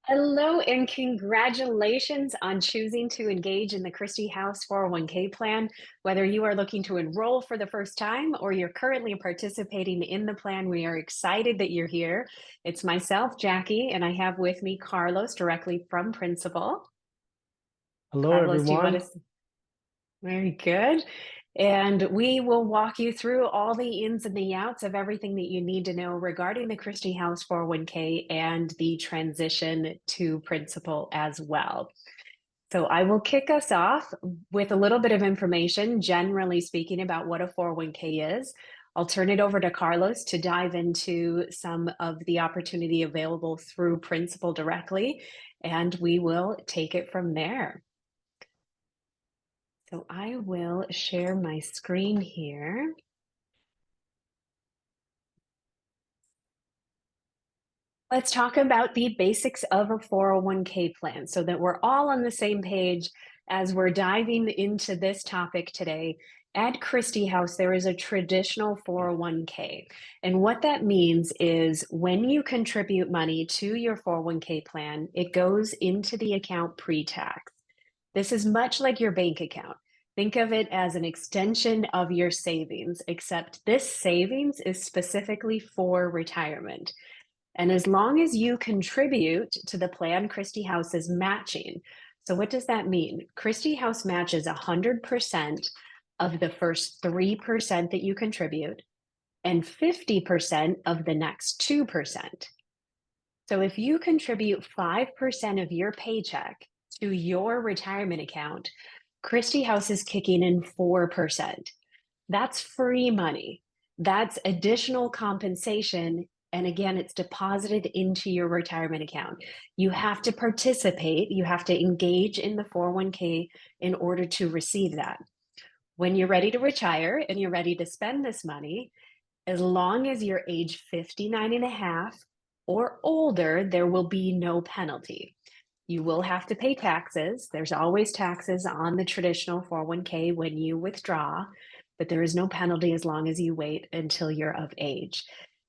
Hello and congratulations on choosing to engage in the Christie House 401k plan. Whether you are looking to enroll for the first time or you're currently participating in the plan, we are excited that you're here. It's myself, Jackie, and I have with me Carlos directly from Principal. Hello, Carlos, do you want everyone. to? Very good. And we will walk you through all the ins and the outs of everything that you need to know regarding the Christie House 401k and the transition to principal as well. So I will kick us off with a little bit of information, generally speaking, about what a 401k is. I'll turn it over to Carlos to dive into some of the opportunity available through principal directly, and we will take it from there. So I will share my screen here. Let's talk about the basics of a 401k plan so that we're all on the same page as we're diving into this topic today. At Christie House, there is a traditional 401k. And what that means is when you contribute money to your 401k plan, it goes into the account pre-tax. This is much like your bank account. Think of it as an extension of your savings, except this savings is specifically for retirement. And as long as you contribute to the plan, Christie House is matching. So, what does that mean? Christie House matches 100% of the first 3% that you contribute and 50% of the next 2%. So, if you contribute 5% of your paycheck to your retirement account, Christie House is kicking in 4%. That's free money. That's additional compensation. And again, it's deposited into your retirement account. You have to participate, you have to engage in the 401k in order to receive that. When you're ready to retire and you're ready to spend this money, as long as you're age 59 and a half or older, there will be no penalty. You will have to pay taxes. There's always taxes on the traditional 401k when you withdraw, but there is no penalty as long as you wait until you're of age.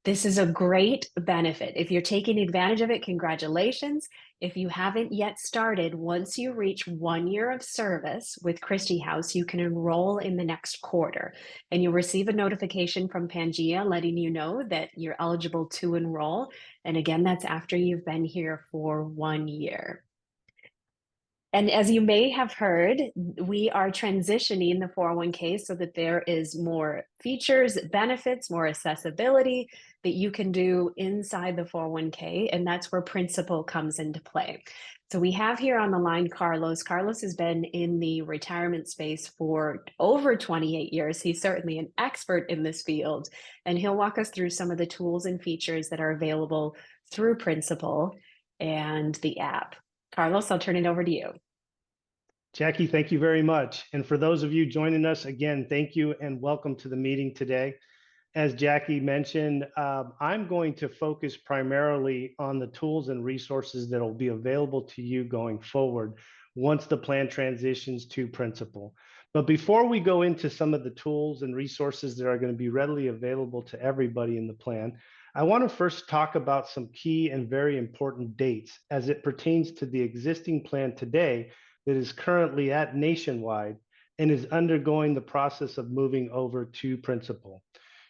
This is a great benefit. If you're taking advantage of it, congratulations. If you haven't yet started, once you reach 1 year of service with Christie House, you can enroll in the next quarter and you'll receive a notification from Pangea letting you know that you're eligible to enroll. And again, that's after you've been here for 1 year. And as you may have heard, we are transitioning the 401k so that there is more features, benefits, more accessibility that you can do inside the 401k. And that's where Principal comes into play. So we have here on the line Carlos. Carlos has been in the retirement space for over 28 years. He's certainly an expert in this field, and he'll walk us through some of the tools and features that are available through Principal and the app. Carlos, I'll turn it over to you. Jackie, thank you very much. And for those of you joining us, again, thank you and welcome to the meeting today. As Jackie mentioned, I'm going to focus primarily on the tools and resources that will be available to you going forward once the plan transitions to Principal. But before we go into some of the tools and resources that are going to be readily available to everybody in the plan, I want to first talk about some key and very important dates as it pertains to the existing plan today that is currently at Nationwide and is undergoing the process of moving over to Principal.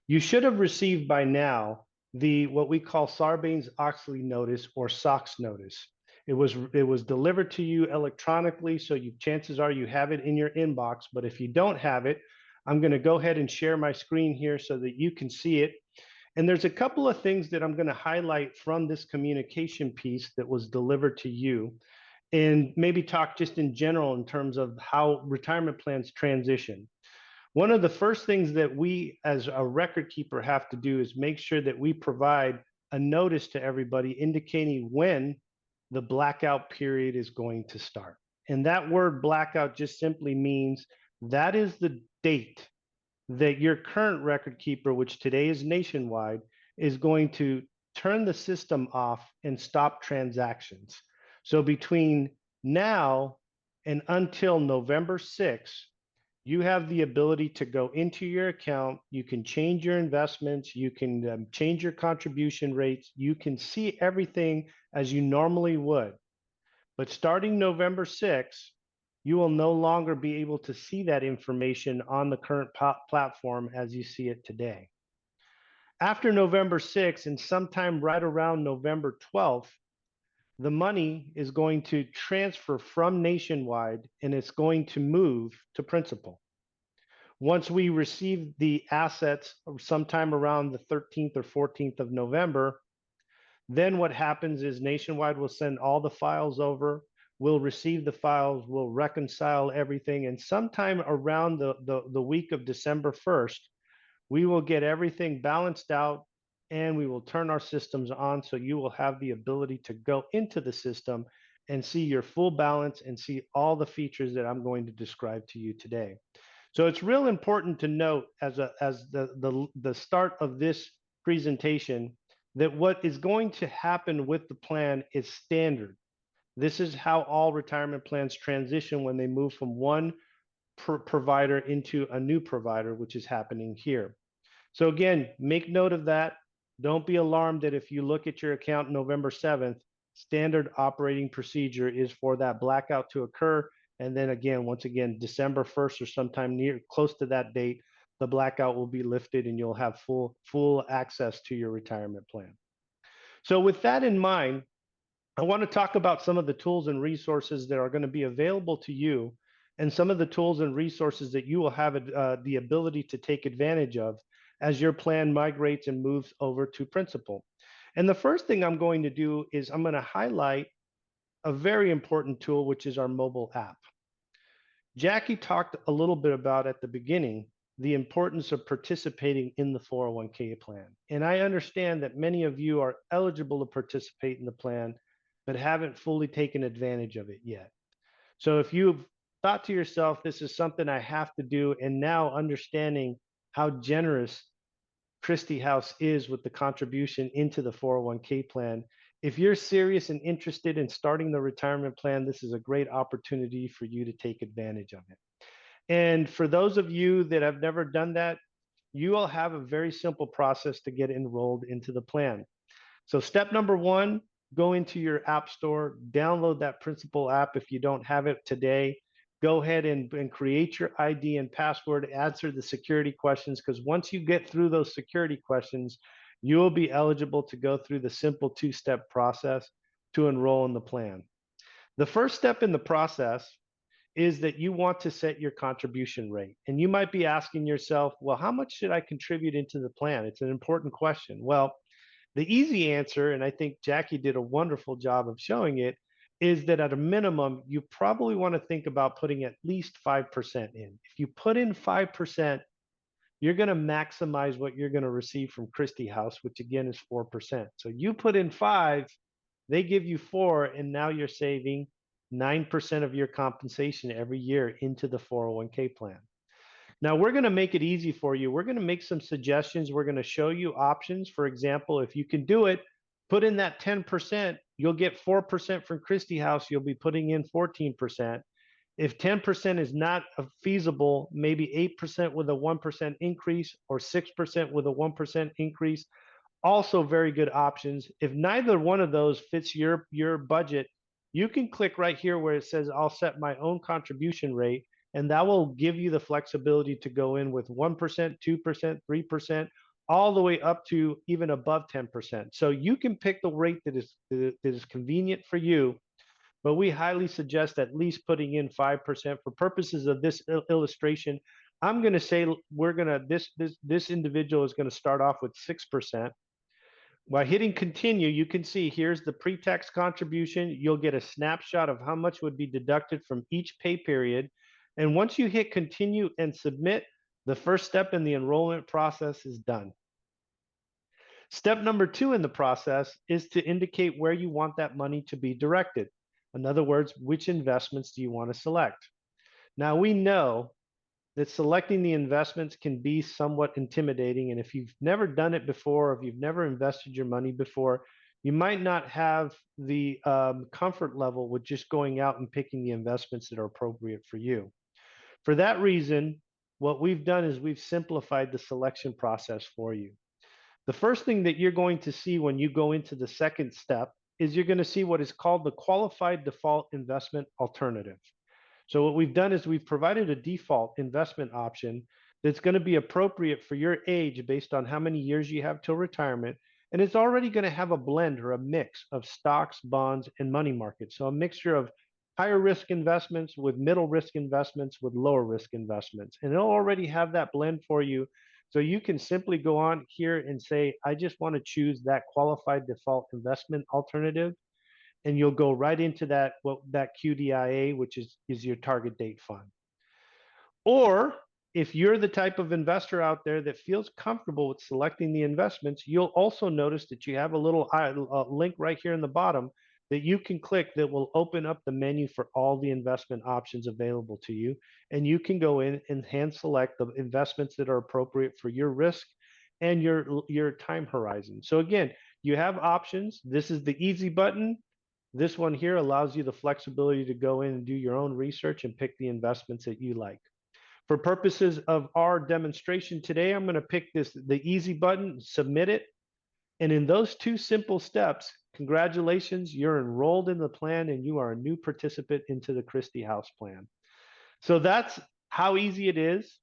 You should have received by now the what we call Sarbanes-Oxley notice or SOX notice. It was delivered to you electronically, so chances are you have it in your inbox. But if you don't have it, I'm going to go ahead and share my screen here so that you can see it. And there's a couple of things that I'm going to highlight from this communication piece that was delivered to you, and maybe talk just in general in terms of how retirement plans transition. One of the first things that we as a record keeper have to do is make sure that we provide a notice to everybody indicating when the blackout period is going to start. And that word blackout just simply means that is the date that your current record keeper, which today is Nationwide, is going to turn the system off and stop transactions. So between now and until November 6th, you have the ability to go into your account. You can change your investments. You can change your contribution rates. You can see everything as you normally would. But starting November 6th, you will no longer be able to see that information on the current platform as you see it today. After November 6th and sometime right around November 12th, the money is going to transfer from Nationwide and it's going to move to Principal. Once we receive the assets sometime around the 13th or 14th of November, then what happens is Nationwide will send all the files over. We'll receive the files, we'll reconcile everything. And sometime around the week of December 1st, we will get everything balanced out and we will turn our systems on. So you will have the ability to go into the system and see your full balance and see all the features that I'm going to describe to you today. So it's real important to note as the start of this presentation that what is going to happen with the plan is standard. This is how all retirement plans transition when they move from one provider into a new provider, which is happening here. So again, make note of that. Don't be alarmed that if you look at your account November 7th, standard operating procedure is for that blackout to occur. And then again, once again, December 1st or sometime near close to that date, the blackout will be lifted and you'll have full access to your retirement plan. So with that in mind, I want to talk about some of the tools and resources that are going to be available to you and some of the tools and resources that you will have the ability to take advantage of as your plan migrates and moves over to Principal. And the first thing I'm going to do is I'm going to highlight a very important tool, which is our mobile app. Jackie talked a little bit about at the beginning the importance of participating in the 401k plan. And I understand that many of you are eligible to participate in the plan, but haven't fully taken advantage of it yet. So if you've thought to yourself, this is something I have to do, and now understanding how generous Kristi House is with the contribution into the 401k plan, if you're serious and interested in starting the retirement plan, this is a great opportunity for you to take advantage of it. And for those of you that have never done that, you will have a very simple process to get enrolled into the plan. So step number one, go into your app store, download that Principal app if you don't have it today. Go ahead and create your ID and password, answer the security questions, because once you get through those security questions, you will be eligible to go through the simple two-step process to enroll in the plan. The first step in the process is that you want to set your contribution rate. And you might be asking yourself, well, how much should I contribute into the plan? It's an important question. Well, the easy answer, and I think Jackie did a wonderful job of showing it, is that at a minimum, you probably want to think about putting at least 5% in. If you put in 5%, you're going to maximize what you're going to receive from Kristi House, which again is 4%. So you put in 5, they give you 4, and now you're saving 9% of your compensation every year into the 401k plan. Now we're going to make it easy for you. We're going to make some suggestions. We're going to show you options. For example, if you can do it, put in that 10%, you'll get 4% from Kristi House. You'll be putting in 14%. If 10% is not feasible, maybe 8% with a 1% increase or 6% with a 1% increase. Also very good options. If neither one of those fits your budget, you can click right here where it says I'll set my own contribution rate, and that will give you the flexibility to go in with 1%, 2%, 3%, all the way up to even above 10%. So you can pick the rate that is convenient for you, but we highly suggest at least putting in 5% for purposes of this illustration. I'm going to say this individual is going to start off with 6%. By hitting continue, you can see here's the pre-tax contribution. You'll get a snapshot of how much would be deducted from each pay period. And once you hit continue and submit, the first step in the enrollment process is done. Step number 2 in the process is to indicate where you want that money to be directed. In other words, which investments do you want to select? Now we know that selecting the investments can be somewhat intimidating. And if you've never done it before, if you've never invested your money before, you might not have the comfort level with just going out and picking the investments that are appropriate for you. For that reason, what we've done is we've simplified the selection process for you. The first thing that you're going to see when you go into the second step is you're going to see what is called the qualified default investment alternative. So what we've done is we've provided a default investment option that's going to be appropriate for your age based on how many years you have till retirement. And it's already going to have a blend or a mix of stocks, bonds, and money markets. So a mixture of higher risk investments with middle risk investments with lower risk investments. And it'll already have that blend for you. So you can simply go on here and say, I just want to choose that qualified default investment alternative, and you'll go right into that QDIA, which is your target date fund. Or if you're the type of investor out there that feels comfortable with selecting the investments, you'll also notice that you have a little link right here in the bottom that you can click that will open up the menu for all the investment options available to you. And you can go in and hand select the investments that are appropriate for your risk and your time horizon. So again, you have options. This is the easy button. This one here allows you the flexibility to go in and do your own research and pick the investments that you like. For purposes of our demonstration today, I'm going to pick the easy button, submit it. And in those two simple steps, congratulations, you're enrolled in the plan and you are a new participant into the Kristi House plan. So that's how easy it is.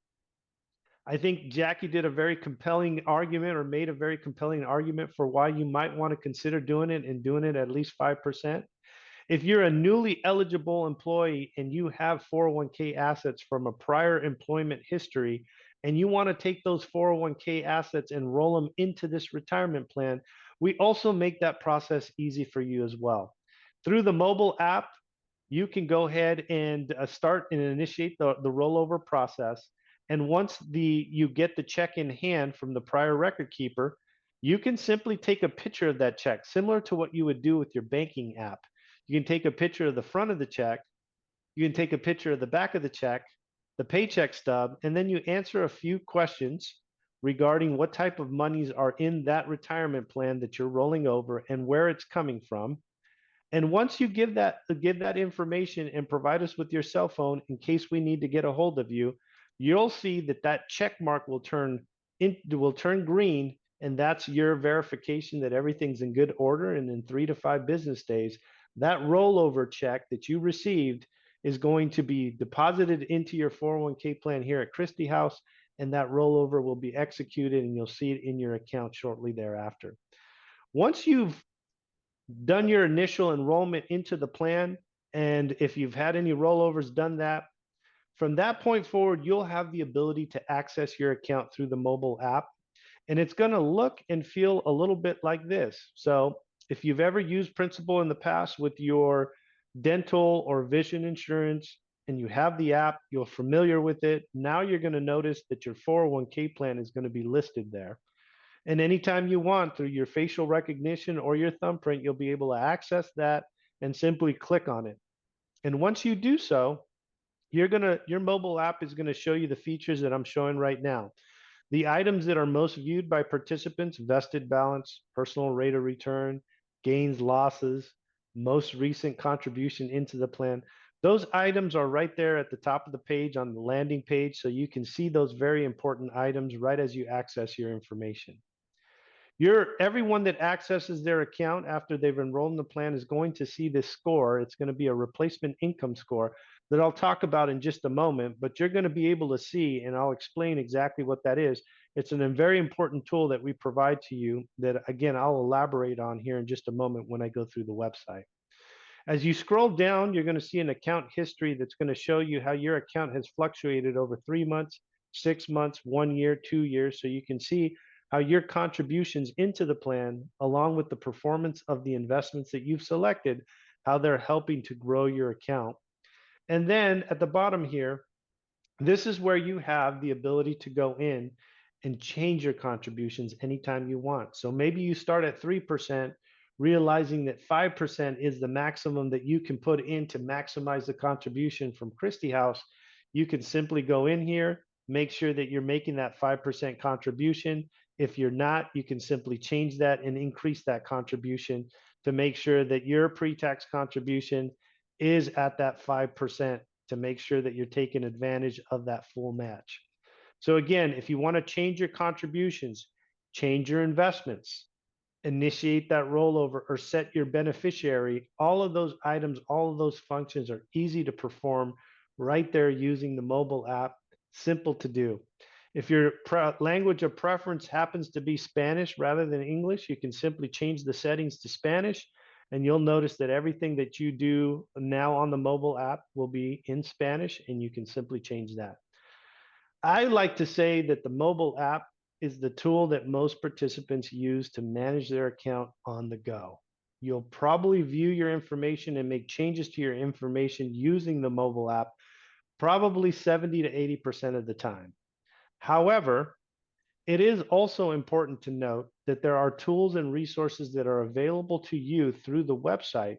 I think Jackie did a very compelling argument, or made a very compelling argument for why you might want to consider doing it, and doing it at least 5%. If you're a newly eligible employee and you have 401k assets from a prior employment history, and you want to take those 401k assets and roll them into this retirement plan, we also make that process easy for you as well. Through the mobile app, you can go ahead and start and initiate the rollover process. And once you get the check in hand from the prior record keeper, you can simply take a picture of that check, similar to what you would do with your banking app. You can take a picture of the front of the check, you can take a picture of the back of the check, the paycheck stub, and then you answer a few questions regarding what type of monies are in that retirement plan that you're rolling over and where it's coming from. And once you give that information and provide us with your cell phone in case we need to get a hold of you, you'll see that check mark will turn green, and that's your verification that everything's in good order. And in 3 to 5 business days, that rollover check that you received is going to be deposited into your 401k plan here at Kristi House, and that rollover will be executed, and you'll see it in your account shortly thereafter. Once you've done your initial enrollment into the plan, and if you've had any rollovers, done that, from that point forward, you'll have the ability to access your account through the mobile app, and it's going to look and feel a little bit like this. So if you've ever used Principal in the past with your dental or vision insurance and you have the app, you're familiar with it, now you're going to notice that your 401k plan is going to be listed there. And anytime you want, through your facial recognition or your thumbprint, you'll be able to access that and simply click on it. And once you do so, your mobile app is going to show you the features that I'm showing right now. The items that are most viewed by participants: vested balance, personal rate of return, gains, losses, most recent contribution into the plan. Those items are right there at the top of the page on the landing page, so you can see those very important items right as you access your information. Everyone that accesses their account after they've enrolled in the plan is going to see this score. It's going to be a replacement income score that I'll talk about in just a moment, but you're going to be able to see, and I'll explain exactly what that is. It's a very important tool that we provide to you that, again, I'll elaborate on here in just a moment when I go through the website. As you scroll down, you're going to see an account history that's going to show you how your account has fluctuated over 3 months, 6 months, 1 year, 2 years. So you can see how your contributions into the plan, along with the performance of the investments that you've selected, how they're helping to grow your account. And then at the bottom here, this is where you have the ability to go in and change your contributions anytime you want. So maybe you start at 3%, realizing that 5% is the maximum that you can put in to maximize the contribution from Kristi House. You can simply go in here, make sure that you're making that 5% contribution. If you're not, you can simply change that and increase that contribution to make sure that your pre-tax contribution is at that 5% to make sure that you're taking advantage of that full match. So again, if you want to change your contributions, change your investments, initiate that rollover, or set your beneficiary, all of those items, all of those functions are easy to perform right there using the mobile app. Simple to do. If your language of preference happens to be Spanish rather than English, you can simply change the settings to Spanish, and you'll notice that everything that you do now on the mobile app will be in Spanish, and you can simply change that. I like to say that the mobile app is the tool that most participants use to manage their account on the go. You'll probably view your information and make changes to your information using the mobile app probably 70 to 80% of the time. However, it is also important to note that there are tools and resources that are available to you through the website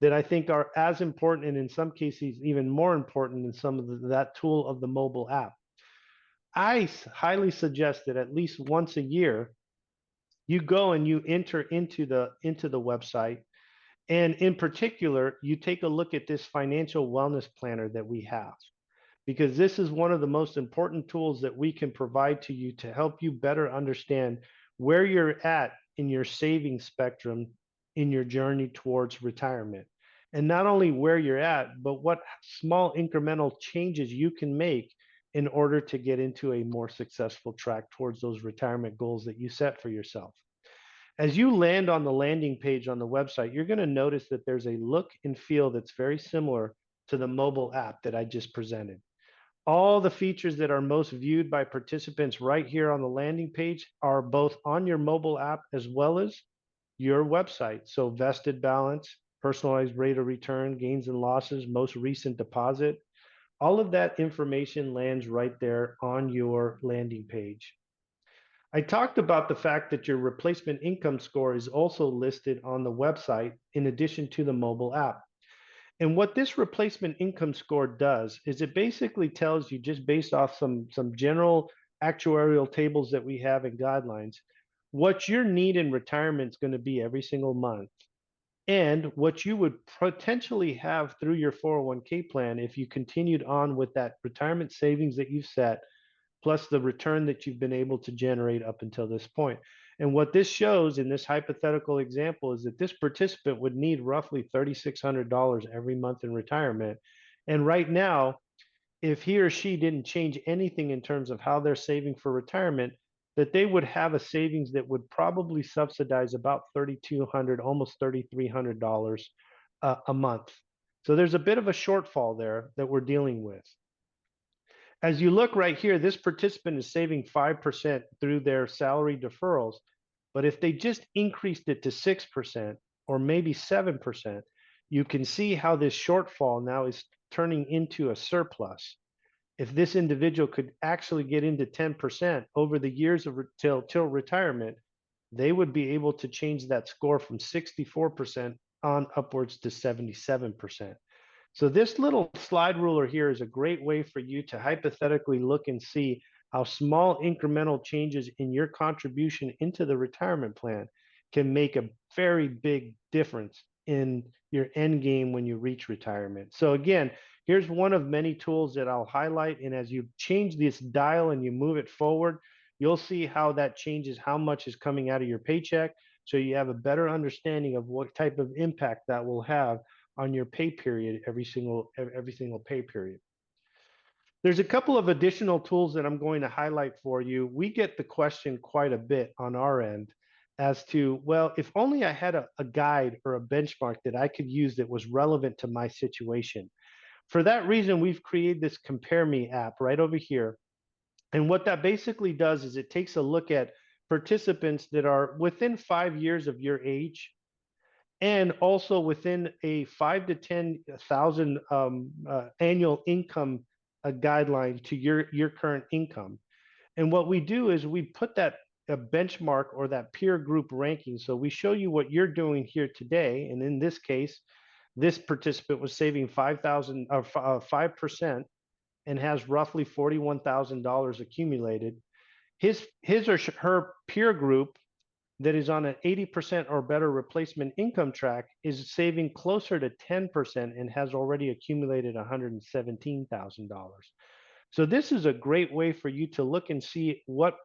that I think are as important, and in some cases even more important than some of that tool of the mobile app. I highly suggest that at least once a year, you go and you enter into the website, and in particular, you take a look at this financial wellness planner that we have, because this is one of the most important tools that we can provide to you to help you better understand where you're at in your saving spectrum in your journey towards retirement. And not only where you're at, but what small incremental changes you can make in order to get into a more successful track towards those retirement goals that you set for yourself. As you land on the landing page on the website, you're going to notice that there's a look and feel that's very similar to the mobile app that I just presented. All the features that are most viewed by participants right here on the landing page are both on your mobile app as well as your website. So vested balance, personalized rate of return, gains and losses, most recent deposit, all of that information lands right there on your landing page. I talked about the fact that your replacement income score is also listed on the website in addition to the mobile app. And what this replacement income score does is it basically tells you, just based off some general actuarial tables that we have and guidelines, what your need in retirement is going to be every single month, and what you would potentially have through your 401k plan if you continued on with that retirement savings that you've set, plus the return that you've been able to generate up until this point. And what this shows in this hypothetical example is that this participant would need roughly $3,600 every month in retirement. And right now, if he or she didn't change anything in terms of how they're saving for retirement, that they would have a savings that would probably subsidize about $3,200, almost $3,300 a month. So there's a bit of a shortfall there that we're dealing with. As you look right here, this participant is saving 5% through their salary deferrals. But if they just increased it to 6% or maybe 7%, you can see how this shortfall now is turning into a surplus. If this individual could actually get into 10% over the years of till retirement, they would be able to change that score from 64% on upwards to 77%. So this little slide ruler here is a great way for you to hypothetically look and see how small incremental changes in your contribution into the retirement plan can make a very big difference in your end game when you reach retirement. So again, here's one of many tools that I'll highlight. And as you change this dial and you move it forward, you'll see how that changes how much is coming out of your paycheck. So you have a better understanding of what type of impact that will have on your pay period every single pay period. There's a couple of additional tools that I'm going to highlight for you. We get the question quite a bit on our end as to, well, if only I had a guide or a benchmark that I could use that was relevant to my situation. For that reason, we've created this Compare Me app right over here. And what that basically does is it takes a look at participants that are within 5 years of your age, and also within a 5 to 10,000 annual income guideline to your current income. And what we do is we put that benchmark or that peer group ranking. So we show you what you're doing here today, and in this case, this participant was saving 5% and has roughly $41,000 accumulated. His or her peer group that is on an 80% or better replacement income track is saving closer to 10% and has already accumulated $117,000. So this is a great way for you to look and see what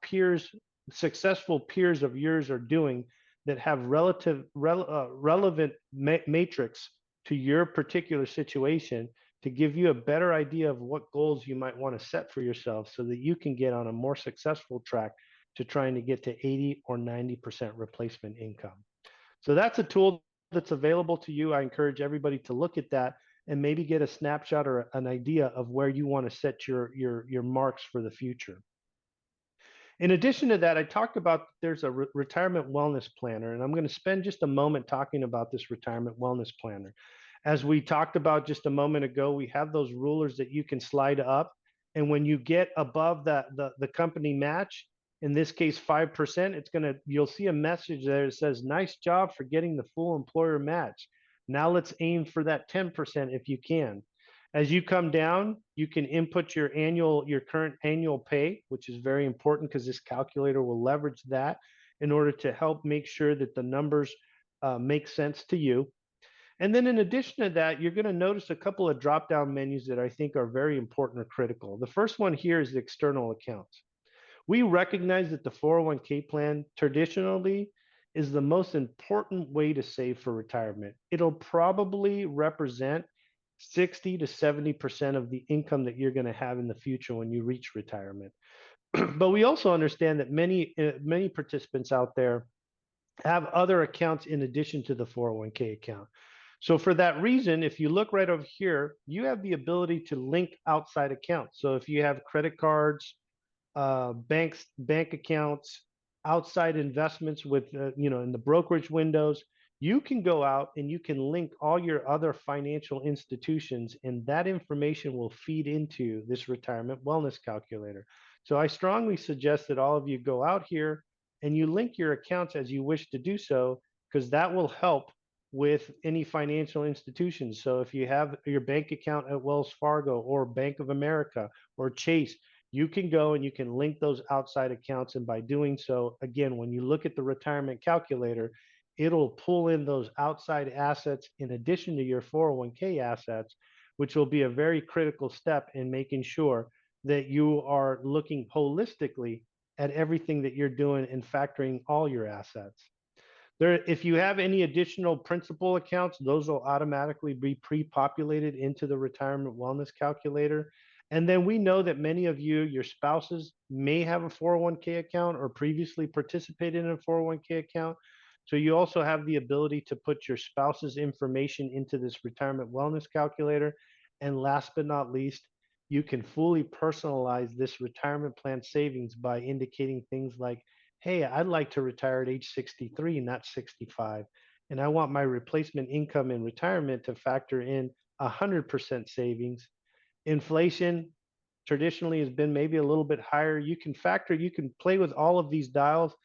successful peers of yours are doing that have relevant matrix to your particular situation to give you a better idea of what goals you might want to set for yourself so that you can get on a more successful track to trying to get to 80 or 90% replacement income. So that's a tool that's available to you. I encourage everybody to look at that and maybe get a snapshot or an idea of where you want to set your marks for the future. In addition to that, I talked about there's a retirement wellness planner, and I'm going to spend just a moment talking about this retirement wellness planner. As we talked about just a moment ago, we have those rulers that you can slide up, and when you get above the company match, in this case 5%, you'll see a message there that says, "Nice job for getting the full employer match. Now let's aim for that 10% if you can." As you come down, you can input your current annual pay, which is very important because this calculator will leverage that in order to help make sure that the numbers make sense to you. And then in addition to that, you're going to notice a couple of drop-down menus that I think are very important or critical. The first one here is the external accounts. We recognize that the 401k plan traditionally is the most important way to save for retirement. It'll probably represent 60 to 70% of the income that you're going to have in the future when you reach retirement. But we also understand that many participants out there have other accounts in addition to the 401k account. So for that reason, if you look right over here, you have the ability to link outside accounts. So if you have credit cards, bank accounts, outside investments with in the brokerage windows, you can go out and you can link all your other financial institutions, and that information will feed into this retirement wellness calculator. So I strongly suggest that all of you go out here and you link your accounts as you wish to do so, because that will help with any financial institutions. So if you have your bank account at Wells Fargo or Bank of America or Chase, you can go and you can link those outside accounts. And by doing so, again, when you look at the retirement calculator, it'll pull in those outside assets in addition to your 401k assets, which will be a very critical step in making sure that you are looking holistically at everything that you're doing and factoring all your assets. If you have any additional principal accounts, those will automatically be pre-populated into the retirement wellness calculator. And then we know that many of you, your spouses may have a 401k account or previously participated in a 401k account. So you also have the ability to put your spouse's information into this retirement wellness calculator. And last but not least, you can fully personalize this retirement plan savings by indicating things like, hey, I'd like to retire at age 63, not 65. And I want my replacement income in retirement to factor in 100% savings. Inflation traditionally has been maybe a little bit higher. You can play with all of these dials,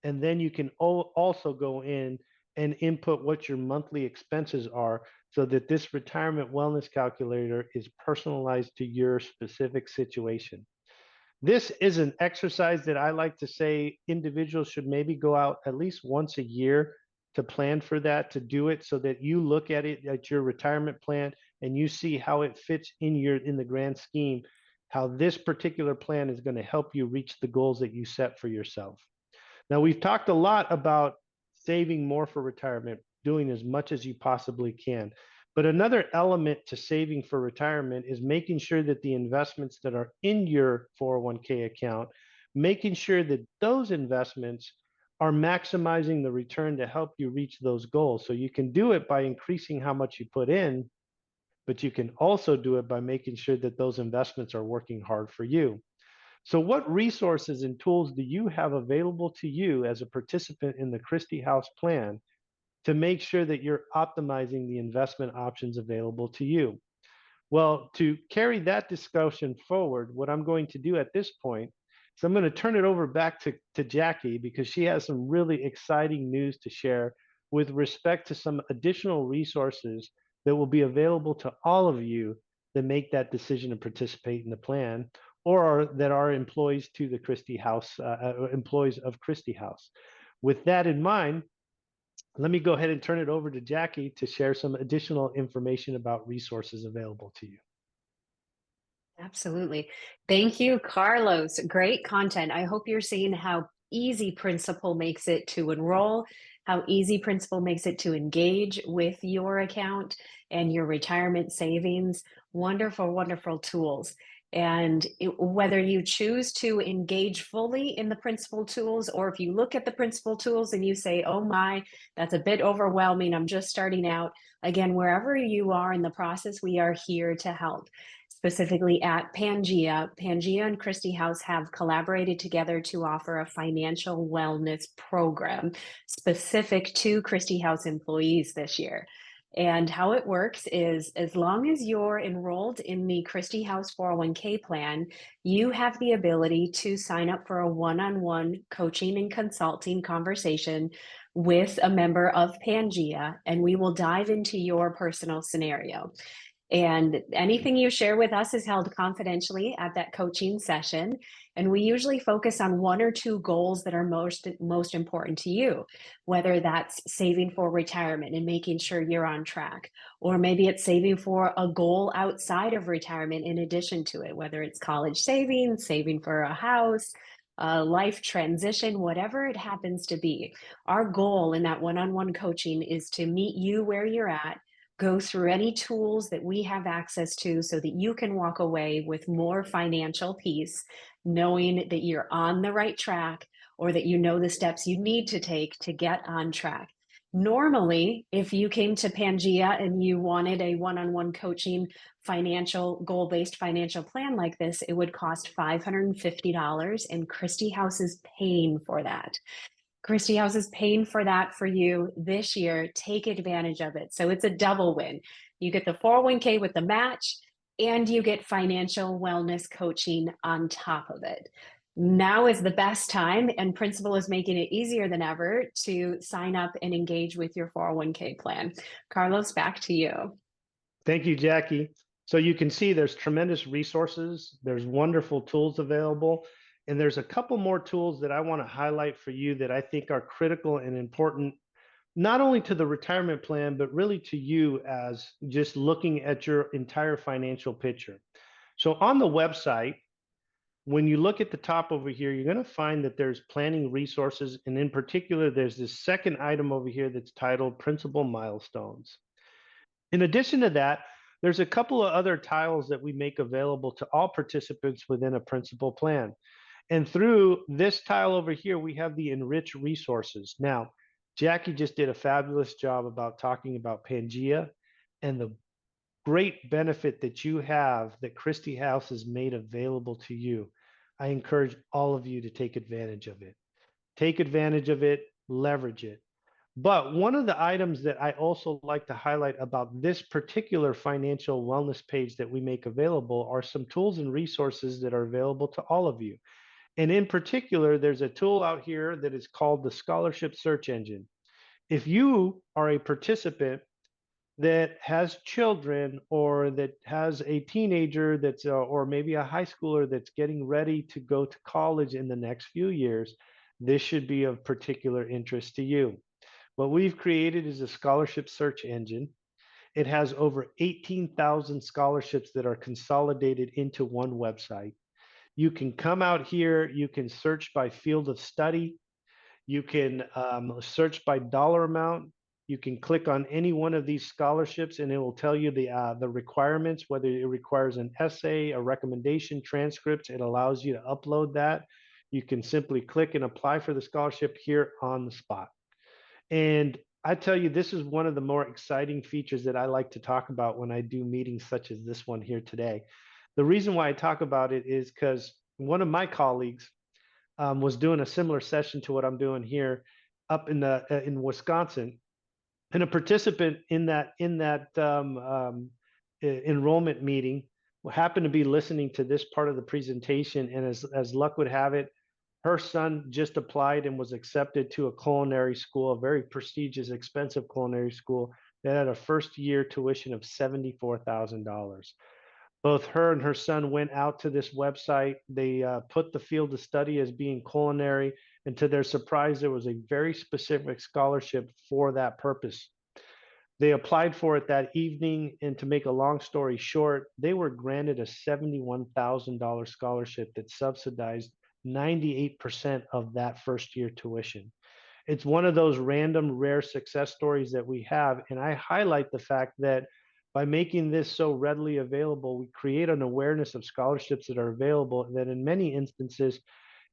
and then you can also go in and input what your monthly expenses are so that this retirement wellness calculator is personalized to your specific situation. This is an exercise that I like to say individuals should maybe go out at least once a year to plan for that, to do it so that you look at it at your retirement plan and you see how it fits in the grand scheme, how this particular plan is going to help you reach the goals that you set for yourself. Now, we've talked a lot about saving more for retirement, doing as much as you possibly can. But another element to saving for retirement is making sure that the investments that are in your 401k account, making sure that those investments are maximizing the return to help you reach those goals. So you can do it by increasing how much you put in, but you can also do it by making sure that those investments are working hard for you. So what resources and tools do you have available to you as a participant in the Kristi House plan to make sure that you're optimizing the investment options available to you? Well, to carry that discussion forward, what I'm going to do at this point is I'm going to turn it over back to Jackie, because she has some really exciting news to share with respect to some additional resources that will be available to all of you that make that decision to participate in the plan, or that are employees to the Kristi House, employees of Kristi House. With that in mind, let me go ahead and turn it over to Jackie to share some additional information about resources available to you. Absolutely. Thank you, Carlos. Great content. I hope you're seeing how easy Principal makes it to enroll, how easy Principal makes it to engage with your account and your retirement savings. Wonderful, wonderful tools. And whether you choose to engage fully in the Principal tools, or if you look at the Principal tools and you say, oh my, that's a bit overwhelming, I'm just starting out. Again, wherever you are in the process, we are here to help. Specifically at Pangea. Pangea and Kristi House have collaborated together to offer a financial wellness program specific to Kristi House employees this year. And how it works is as long as you're enrolled in the Kristi House 401k plan, you have the ability to sign up for a one-on-one coaching and consulting conversation with a member of Pangea, and we will dive into your personal scenario. And anything you share with us is held confidentially at that coaching session. And we usually focus on one or two goals that are most important to you, whether that's saving for retirement and making sure you're on track, or maybe it's saving for a goal outside of retirement in addition to it, whether it's college saving, saving for a house, life transition, whatever it happens to be. Our goal in that one-on-one coaching is to meet you where you're at, go through any tools that we have access to so that you can walk away with more financial peace, knowing that you're on the right track or that you know the steps you need to take to get on track. Normally, if you came to Pangea and you wanted a one-on-one coaching financial goal-based financial plan like this, it would cost $550, and Kristi House is paying for that. Kristi House is paying for that for you this year. Take advantage of it. So it's a double win. You get the 401k with the match, and you get financial wellness coaching on top of it. Now is the best time, and Principal is making it easier than ever to sign up and engage with your 401k plan. Carlos, back to you. Thank you, Jackie. So you can see there's tremendous resources, there's wonderful tools available, and there's a couple more tools that I want to highlight for you that I think are critical and important, not only to the retirement plan, but really to you as just looking at your entire financial picture. So on the website, when you look at the top over here, you're going to find that there's planning resources. And in particular, there's this second item over here that's titled Principal Milestones. In addition to that, there's a couple of other tiles that we make available to all participants within a principal plan. And through this tile over here, we have the enrich resources. Now, Jackie just did a fabulous job about talking about Pangea and the great benefit that you have that Kristi House has made available to you. I encourage all of you to take advantage of it. Take advantage of it, leverage it. But one of the items that I also like to highlight about this particular financial wellness page that we make available are some tools and resources that are available to all of you. And in particular, there's a tool out here that is called the Scholarship Search Engine. If you are a participant that has children or that has a teenager that's or maybe a high schooler that's getting ready to go to college in the next few years, this should be of particular interest to you. What we've created is a scholarship search engine. It has over 18,000 scholarships that are consolidated into one website. You can come out here, you can search by field of study, you can search by dollar amount. You can click on any one of these scholarships and it will tell you the requirements, whether it requires an essay, a recommendation, transcripts. It allows you to upload that. You can simply click and apply for the scholarship here on the spot. And I tell you, this is one of the more exciting features that I like to talk about when I do meetings such as this one here today. The reason why I talk about it is because one of my colleagues was doing a similar session to what I'm doing here up in Wisconsin, and a participant in that enrollment meeting happened to be listening to this part of the presentation, and as luck would have it, her son just applied and was accepted to a culinary school, a very prestigious, expensive culinary school that had a first year tuition of $74,000. Both her and her son went out to this website. They put the field of study as being culinary, And to their surprise, there was a very specific scholarship for that purpose. They applied for it that evening, and to make a long story short, they were granted a $71,000 scholarship that subsidized 98% of that first year tuition. It's one of those random, rare success stories that we have. And I highlight the fact that by making this so readily available, we create an awareness of scholarships that are available that in many instances,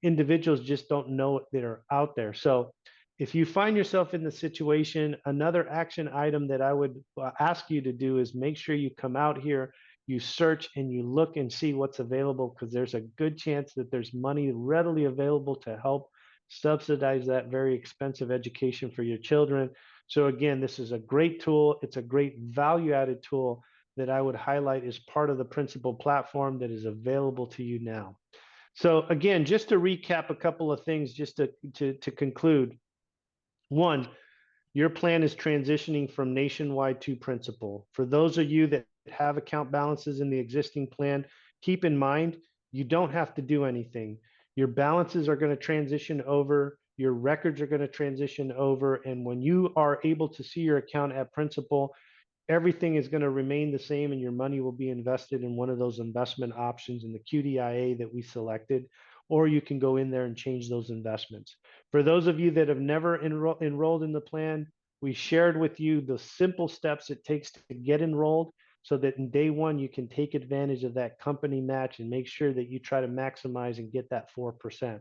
individuals just don't know that are out there. So if you find yourself in the situation, another action item that I would ask you to do is make sure you come out here, you search and you look and see what's available, because there's a good chance that there's money readily available to help subsidize that very expensive education for your children. So again, this is a great tool. It's a great value-added tool that I would highlight as part of the Principal platform that is available to you now. So again, just to recap a couple of things, just to conclude. One, your plan is transitioning from nationwide to Principal. For those of you that have account balances in the existing plan, keep in mind, you don't have to do anything. Your balances are going to transition over, your records are going to transition over, and when you are able to see your account at Principal, everything is going to remain the same and your money will be invested in one of those investment options in the QDIA that we selected, or you can go in there and change those investments. For those of you that have never enrolled in the plan, we shared with you the simple steps it takes to get enrolled so that in day one, you can take advantage of that company match and make sure that you try to maximize and get that 4%.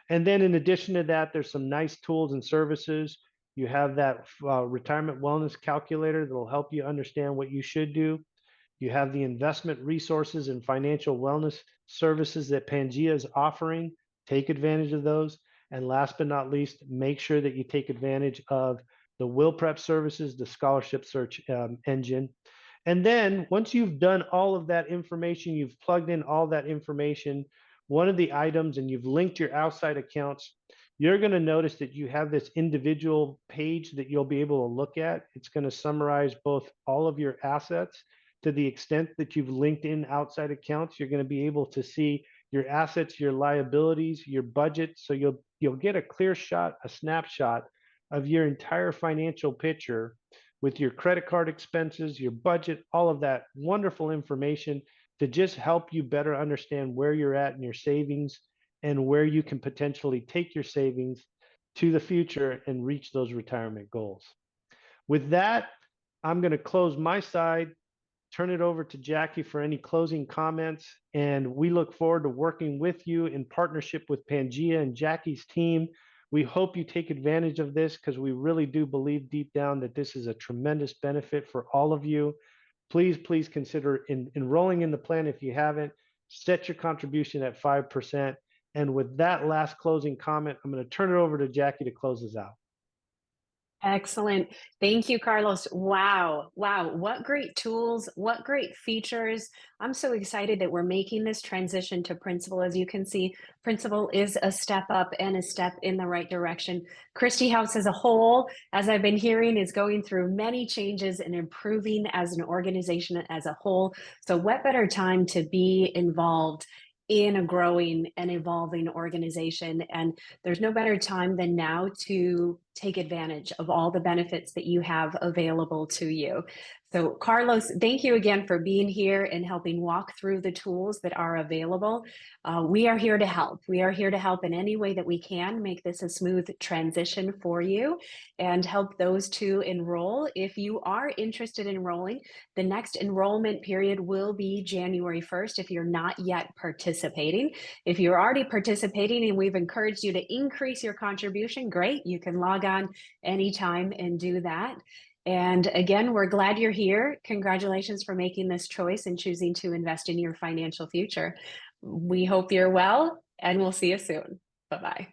And then in addition to that, there's some nice tools and services. You have that retirement wellness calculator that will help you understand what you should do. You have the investment resources and financial wellness services that Pangea is offering. Take advantage of those. And last but not least, make sure that you take advantage of the Will Prep services, the scholarship search engine. And then once you've done all of that information, you've plugged in all that information, one of the items, and you've linked your outside accounts, you're going to notice that you have this individual page that you'll be able to look at. It's going to summarize both all of your assets. To the extent that you've linked in outside accounts, you're going to be able to see your assets, your liabilities, your budget. So you'll get a clear shot, a snapshot of your entire financial picture with your credit card expenses, your budget, all of that wonderful information to just help you better understand where you're at in your savings and where you can potentially take your savings to the future and reach those retirement goals. With that, I'm going to close my side, turn it over to Jackie for any closing comments, and we look forward to working with you in partnership with Pangea and Jackie's team. We hope you take advantage of this because we really do believe deep down that this is a tremendous benefit for all of you. Please consider enrolling in the plan if you haven't. Set your contribution at 5%. And with that last closing comment, I'm going to turn it over to Jackie to close us out. Excellent. Thank you, Carlos. Wow. Wow. What great tools, what great features. I'm so excited that we're making this transition to Principal. As you can see, Principal is a step up and a step in the right direction. Kristi House as a whole, as I've been hearing, is going through many changes and improving as an organization as a whole. So what better time to be involved in a growing and evolving organization? And there's no better time than now to take advantage of all the benefits that you have available to you. So Carlos, thank you again for being here and helping walk through the tools that are available. We are here to help. We are here to help in any way that we can make this a smooth transition for you and help those to enroll. If you are interested in enrolling, the next enrollment period will be January 1st if you're not yet participating. If you're already participating and we've encouraged you to increase your contribution, great. You can log on anytime and do that. And again, we're glad you're here. Congratulations for making this choice and choosing to invest in your financial future. We hope you're well, and we'll see you soon. Bye-bye.